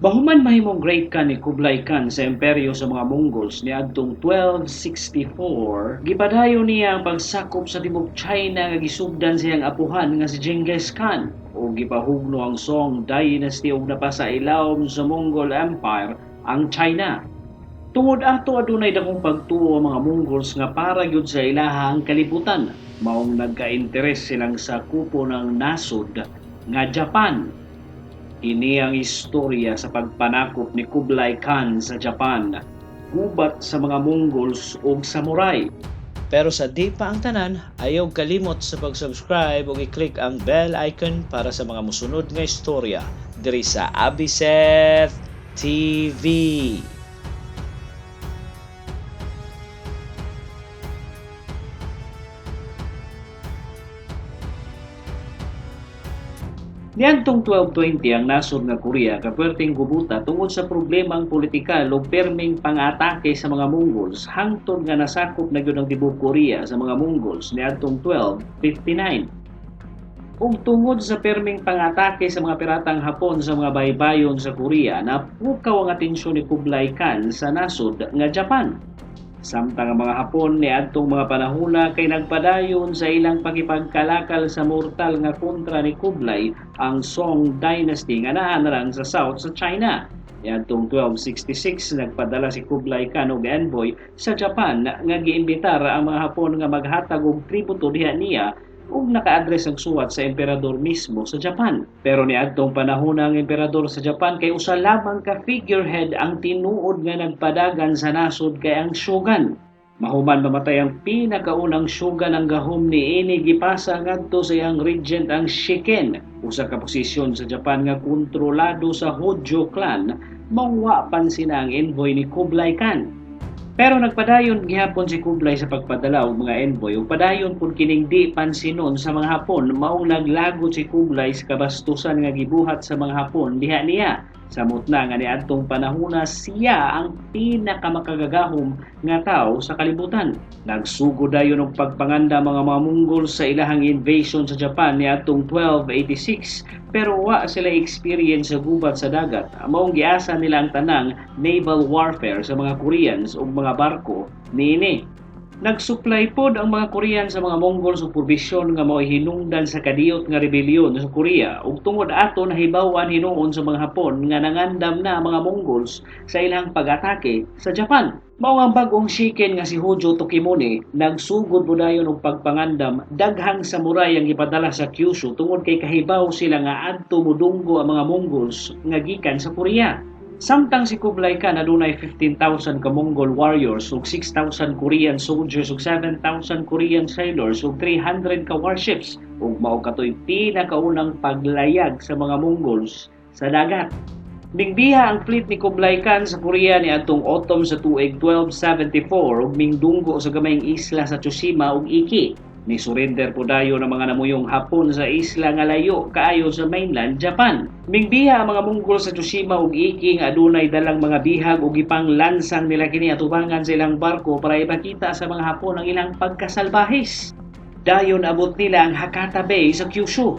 Bahuman mahimong Great Khan ni Kublai Khan sa imperyo sa mga Mongols niadtong 1264, gipadayon niya ang pagsakop sa tibok China nga gisugdan siyang apuhan nga si Genghis Khan o gipahugno ang Song Dynasty ug napasa ilawom sa Mongol Empire ang China. Tungod ato adunay dakong pagtuo ang mga Mongols nga para gyud sa ilahang kalibutan, maong nagka-interes silang sakupo ng nasod nga Japan. Ini ang istorya sa pagpanakop ni Kublai Khan sa Japan, gubat sa mga Mongols o samurai. Pero sa di pa ang tanan, ayaw kalimot sa pag-subscribe o i-click ang bell icon para sa mga musunod nga istorya diri sa Abiseth TV. Niadtong 1220 ang nasod nga Korea kaperting gubuta tungod sa problemang politikal o perming pang-atake sa mga Mongols hangtod nga nasakop na gyud ang tibuok Korea sa mga Mongols niadtong 1259. Ug tungod sa perming pang-atake sa mga piratang Hapon sa mga baybayon sa Korea, napukaw ang atensyon ni Kublai Khan sa nasod nga Japan. Samtang ang mga Hapon niadtong mga panahona kay nagpadayon sa ilang pakipagkalakal sa mortal nga kontra ni Kublai ang Song Dynasty nga naa na lang sa south sa China. Niadtong 1266 nagpadala si Kublai Khan og envoy sa Japan nga giimbitar ang mga Hapon nga maghatag og tributo diha niya ug naka-address ang suwat sa emperador mismo sa Japan. Pero niadtong panahon ang emperador sa Japan kay usa lamang ka figurehead ang tinuod nga nagpadagan sa nasod kay ang shogun. Mahuman mamatay ang pinakaunang shogun ang gahom ni ini gipasa ngadto sa iyang regent ang Shiken, usa ka posisyon sa Japan nga kontrolado sa Hojo clan, mawwa pansin ang envoy ni Kublai Khan. Pero nagpadayon gihapon si Kublai sa pagpadala og mga envoy ug padayon pud kining di pansinon sa mga Hapon maong naglagot si Kublai sa kabastusan nga gibuhat sa mga Hapon diha niya. Samot na nga niadtong panahona siya ang pinakamakagagahom nga tawo sa kalibutan. Nagsugod dayon og pagpanganda mga Mongols sa ilahang invasion sa Japan niadtong 1286 pero wa sila experience sa gubat sa dagat. Maong giasa nila ang tanang naval warfare sa mga Koreans ug mga barko niini. Nagsupply pod ang mga Korean sa mga Mongols og probisyon nga mao'y hinungdan sa kadiyot nga rebelyon sa Korea ug tungod ato nahibaw-an hinuon sa mga Hapon nga nangandam na ang mga Mongols sa ilang pag-atake sa Japan. Mao ang bag-ong Shiken nga si Hojo Tokimune nagsugod po dayon og pagpangandam daghang samurai ang gipadala sa Kyushu tungod kay kahibaw sila nga adto modunggo ang mga Mongols nga gikan sa Korea. Samtang si Kublai Khan adunay 15,000 ka Mongol warriors ug 6,000 Korean soldiers ug 7,000 Korean sailors ug 300 ka warships ug mao katoy pinakaunang paglayag sa mga Mongols sa dagat. Ningbiha ang fleet ni Kublai Khan sa Korea niadtong autumn sa tuig 1274 ug mingdunggo sa gamayng isla sa Tsushima ug Iki. Ni surrender po dayon ang mga namuyong Hapon sa isla nga layo kaayo sa mainland Japan. Mingbiha ang mga Mongol sa Tsushima ug Iki nga adunay dalang mga bihag ug ipang lansang nila kini atubangan sa ilang barko para ipakita sa mga Hapon ang ilang pagkasalbahis. Dayon abot nila ang Hakata Bay sa Kyushu.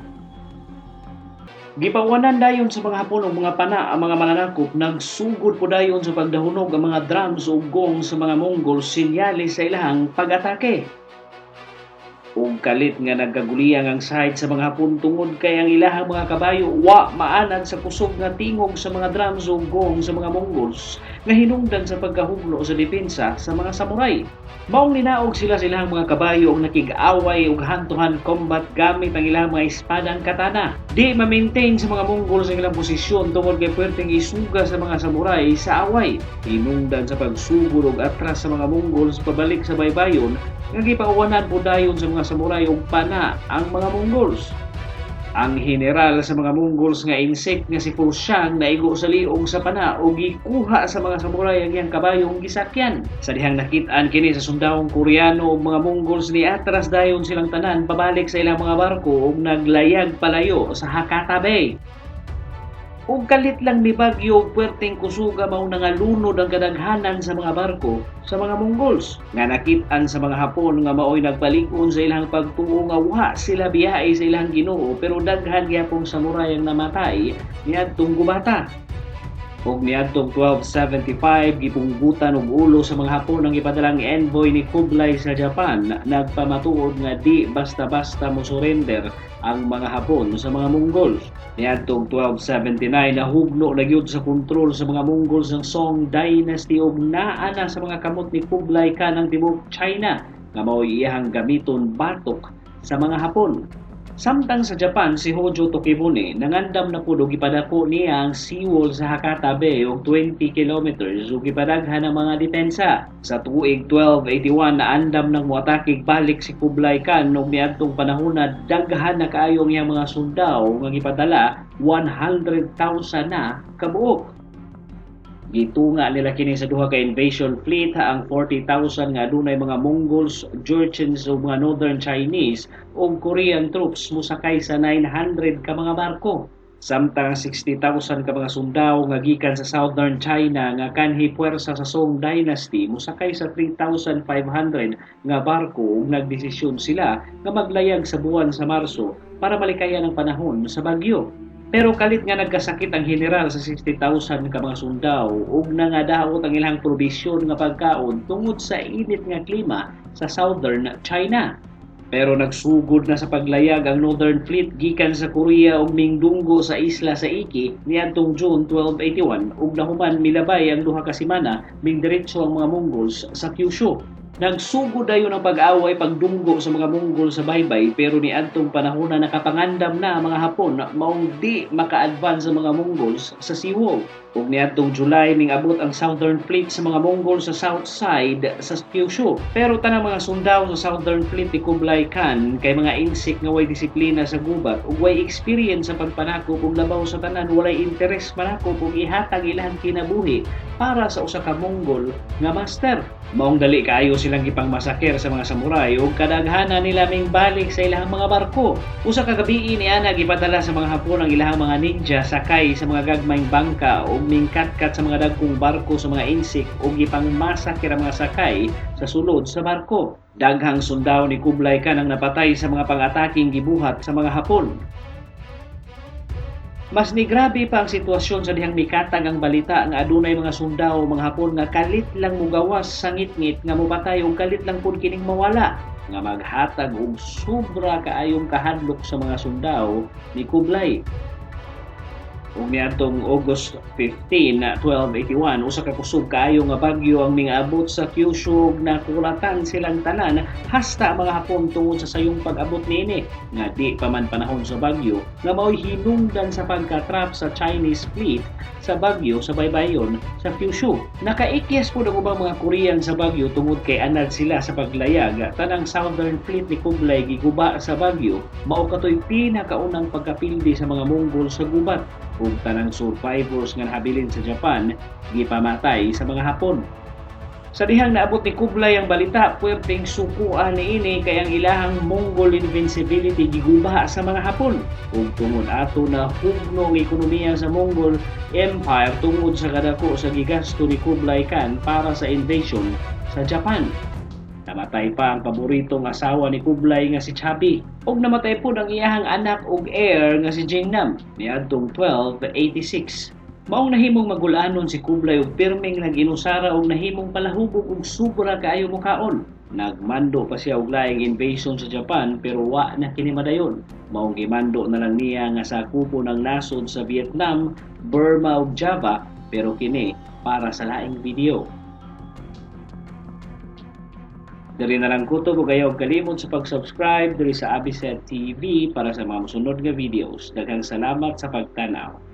Gipawanan dayon sa mga Hapon ug mga pana ang mga mananakop, nagsugod po dayon sa pagdahunog ang mga drums ug gong sa mga Mongol sinyalis sa ilahang pag-atake. Ug kalit nga nagkaguliyang ang side sa mga Hapon tungod kay ang ilahang mga kabayo wa maanad sa kusog nga tingog sa mga drums ug gong sa mga Mongols nga hinungdan sa pagkahugno sa depensa sa mga samurai. Maong ninaog sila sa ilahang mga kabayo ug nakig-away ug hand-to-hand combat gamit ang ilahang mga espadang katana. Di ma-maintain sa mga Mongols ang ilang posisyon tungod kay pwedeng isuga sa mga samurai sa away. Hinungdan sa pagsugod ug atras sa mga Mongols pabalik sa baybayon nga gipauwanan po dayon sa mga samurai ug pana ang mga Mongols. Ang general sa mga Mongols nga insect nga si Fushang naigo sa liog sa pana ug gikuha sa mga samurai ang iyang kabayong gisakyan. Sa dihang nakit-an kini sa sundawong Koreano ug mga Mongols ni atras dayon silang tanan pabalik sa ilang mga barko ug naglayag palayo sa Hakata Bay. Ug kalit lang ni bagyo ug puwerteng kusuga mao nangalunod ang kadaghanan sa mga barko sa mga Mongols nga nakit-an sa mga Hapon nga maoy nagpalig-on sa ilang pagtuo nga wa sila biyahe sa ilang Ginoo pero daghan gyapong samurai ang namatay niadtong gubata. ug niadtong 1275 gipunggutan og ulo sa mga Hapon ang ipadalang envoy ni Kublai sa Japan. Nagpamatuod nga di basta-basta mo surrender ang mga Hapon sa mga Mongols. Niadtong 1279 nahugno na gyud sa kontrol sa mga Mongols ang Song Dynasty ug naa na sa mga kamot ni Kublai Khan ang tibuok China nga mao iyahang gamiton batok sa mga Hapon. Samtang sa Japan, si Hojo Tokimune nangandam na pud og ipadako niya ang seawall sa Hakata Bay og 20 kilometers ug ipadaghan ang mga depensa. Sa tuig 1281 naandam nang moatakig balik si Kublai Khan ug niadtong panahon na daghan na kaayo ang iyang mga sundao nga gipadala 100,000 na kabuok. Gitunga nila kini sa duha ka invasion fleet ang 40,000 nga adunay mga Mongols, Jurchens ug mga Northern Chinese ug Korean troops musakay sa 900 ka mga barko. Samtang 60,000 ka mga sundao nga gikan sa Southern China nga kanhi puwersa sa Song Dynasty musakay sa 3,500 nga barko ug nagdesisyon sila nga maglayag sa buwan sa Marso para malikayan ang panahon sa bagyo. Pero kalit nga nagkasakit ang general sa 60,000 ka mga sundao ug nangadaot ang ilang probisyon nga pagkaon tungod sa init nga klima sa Southern China. Pero nagsugod na sa paglayag ang Northern Fleet gikan sa Korea ug mingdunggo sa isla sa Iki niadtong June 1281 ug nahuman milabay ang duha ka semana mingdiretso ang mga Mongols sa Kyushu. Nagsugod dayon ang pag-away pagdunggo sa mga Monggol sa baybay pero niadtong panahon na nakapangandam na ang mga Hapon maong di maka-advance ang mga Mongols sa seawall. Ug niadtong July ning abot ang Southern Fleet sa mga Mongol sa south side sa Kyushu. Pero tanang mga sundao sa Southern Fleet ni Kublai Khan kay mga insik nga way disiplina sa gubat ug way experience sa pagpanakop ug labaw sa tanan walay interes manakop ug ihatag ilang kinabuhi para sa usa ka Mongol nga master. Maong dali kaayo silang gipangmasaker sa mga samurai ug kadaghanan nila ming balik sa ilahang mga barko. Usa ka gabi niana gipadala sa mga Hapon ang ilahang mga ninja sakay sa mga gagmayng bangka ug mingkat-kat sa mga dagkong barko sa mga insik ug gipangmasaker ang mga sakay sa sulod sa barko. Daghang sundao ni Kublai Khan ang napatay sa mga pang-ataking gibuhat sa mga Hapon. Mas ni grabe pa ang sitwasyon sa dihang mikatag ang balita nga adunay mga sundao mga Hapon nga kalit lang mugawas sa ngit-ngit nga mopatay ug kalit lang pud kining mawala nga maghatag og sobra kaayong kahadlok sa mga sundao ni Kublai. Ug niadtong August 15, 1281, usa ka kusog kaayo nga bagyo ang mingaabot sa Kyushu ug nakulatan silang tanan hasta ang mga Hapon tungod sa sayong pag-abot niini nga di pa man panahon sa bagyo nga mao'y hinungdan sa pagkatrap sa Chinese fleet sa bagyo sa baybayon sa Kyushu. Nakaikyas po ang ubang mga Korean sa bagyo tungod kay anad sila sa paglayag. Tanang Southern Fleet ni Kublai giguba sa bagyo mao katoy pinakaunang pagkapildi sa mga Mongol sa gubat ug tanang survivors nga nahabilin sa Japan gipamatay sa mga Hapon. Sa dihang naabot ni Kublai ang balita, puwerteng sukuan niini kay ang ilahang Mongol invincibility giguba sa mga Hapon ug tungod ato na hugno ang ekonomiya sa Mongol Empire tungod sa kadako sa gigasto ni Kublai Khan para sa invasion sa Japan. Namatay pa ang paboritong asawa ni Kublai nga si Chabi ug namatay pud ang iyahang anak ug heir nga si Jingnam niadtong 1286. Maong nahimong magulanon si Kublai ug pirmeng nag-inusara ug nahimong palahubog ug sobra kaayo mukaon. Nagmando pa siya og laing invasion sa Japan pero wa na kini madayon. Maong gimando na lang niya nga sakupo ng nasod sa Vietnam, Burma ug Java pero kini para sa laing video. Diri na lang kuto ko kayo kalimot sa pag-subscribe diri sa Abiset TV para sa mga mosunod nga videos. Daghang salamat sa pagtanaw.